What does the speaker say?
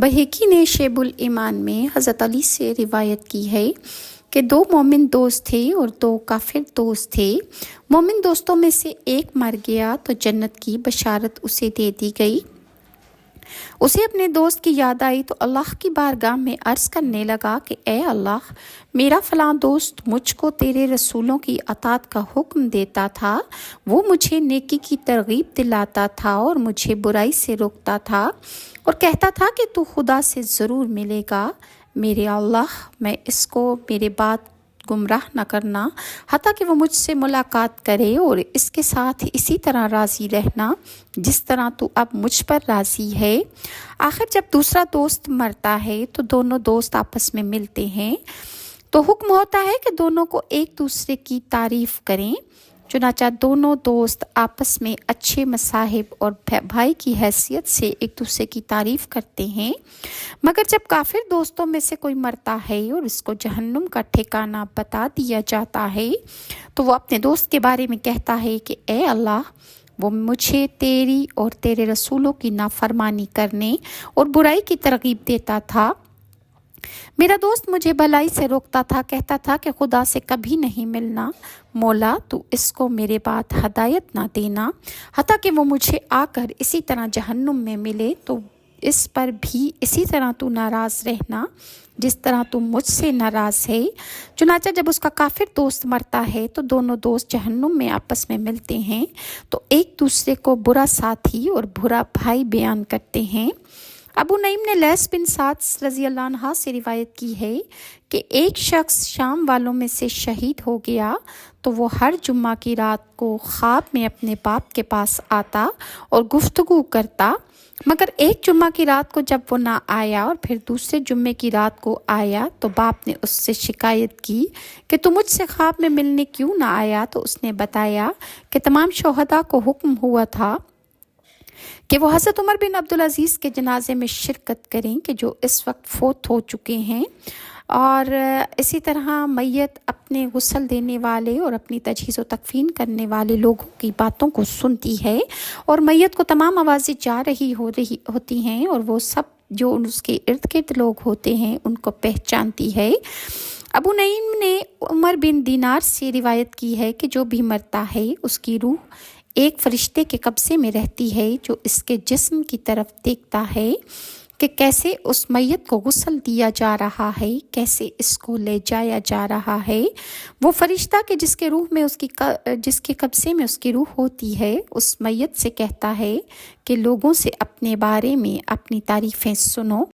बहकी ने शेबुल ईमान में हज़रत अली से रिवायत की है कि दो मोमिन दोस्त थे और दो काफिर दोस्त थे। मोमिन दोस्तों में से एक मर गया तो जन्नत की बशारत उसे दे दी गई। उसे अपने दोस्त की याद आई तो अल्लाह की बारगाह में अर्ज़ करने लगा कि ए अल्लाह, मेरा फ़लाँ दोस्त मुझको तेरे रसूलों की अताअत का हुक्म देता था, वो मुझे नेकी की तरगीब दिलाता था और मुझे बुराई से रोकता था और कहता था कि तू खुदा से ज़रूर मिलेगा। मेरे अल्लाह, मैं इसको मेरे बाद गुमराह न करना हत्ता कि वो मुझसे मुलाकात करे और इसके साथ इसी तरह राज़ी रहना जिस तरह तू अब मुझ पर राज़ी है। आखिर जब दूसरा दोस्त मरता है तो दोनों दोस्त आपस में मिलते हैं तो हुक्म होता है कि दोनों को एक दूसरे की तारीफ़ करें। चुनांचे दोनों दोस्त आपस में अच्छे मसाहिब और भाई की हैसियत से एक दूसरे की तारीफ़ करते हैं। मगर जब काफिर दोस्तों में से कोई मरता है और इसको जहन्नुम का ठिकाना बता दिया जाता है तो वो अपने दोस्त के बारे में कहता है कि ए अल्लाह, वो मुझे तेरी और तेरे रसूलों की नाफरमानी करने और बुराई की तरगीब देता था। मेरा दोस्त मुझे भलाई से रोकता था, कहता था कि खुदा से कभी नहीं मिलना। मौला, तू इसको मेरे बाद हदायत ना देना हत्ता कि वो मुझे आकर इसी तरह जहन्नुम में मिले तो इस पर भी इसी तरह तू नाराज़ रहना जिस तरह तू मुझसे नाराज़ है। चुनांचे जब उसका काफिर दोस्त मरता है तो दोनों दोस्त जहन्नुम में आपस में मिलते हैं तो एक दूसरे को बुरा साथी और बुरा भाई बयान करते हैं। अबू नईम ने लैस बिन साद रज़ी अल्लाह अन्हा से रिवायत की है कि एक शख्स शाम वालों में से शहीद हो गया तो वो हर जुम्मा की रात को ख्वाब में अपने बाप के पास आता और गुफ्तगू करता, मगर एक जुम्मा की रात को जब वो ना आया और फिर दूसरे जुम्मे की रात को आया तो बाप ने उससे शिकायत की कि तू मुझसे ख्वाब में मिलने क्यों ना आया। तो उसने बताया कि तमाम शोहदा को हुक्म हुआ था कि वो हज़रत उमर बिन अब्दुल अज़ीज़ के जनाजे में शिरकत करें कि जो इस वक्त फोत हो चुके हैं, और इसी तरह मैयत अपने गुस्ल देने वाले और अपनी तजहीज़ व तकफ़ीन करने वाले लोगों की बातों को सुनती है और मैयत को तमाम आवाज़ें जा रही होती हैं और वो सब जो उसके इर्द गिर्द लोग होते हैं उनको पहचानती है। अबू नईम ने उमर बिन दीनार से रिवायत की है कि जो भी मरता है उसकी रूह एक फरिश्ते के कब्ज़े में रहती है जो इसके जिस्म की तरफ देखता है कि कैसे उस मैयत को गुस्ल दिया जा रहा है, कैसे इसको ले जाया जा रहा है। वो फरिश्ता कि जिसके कब्ज़े में उसकी रूह होती है उस मैयत से कहता है कि लोगों से अपने बारे में अपनी तारीफ़ें सुनो।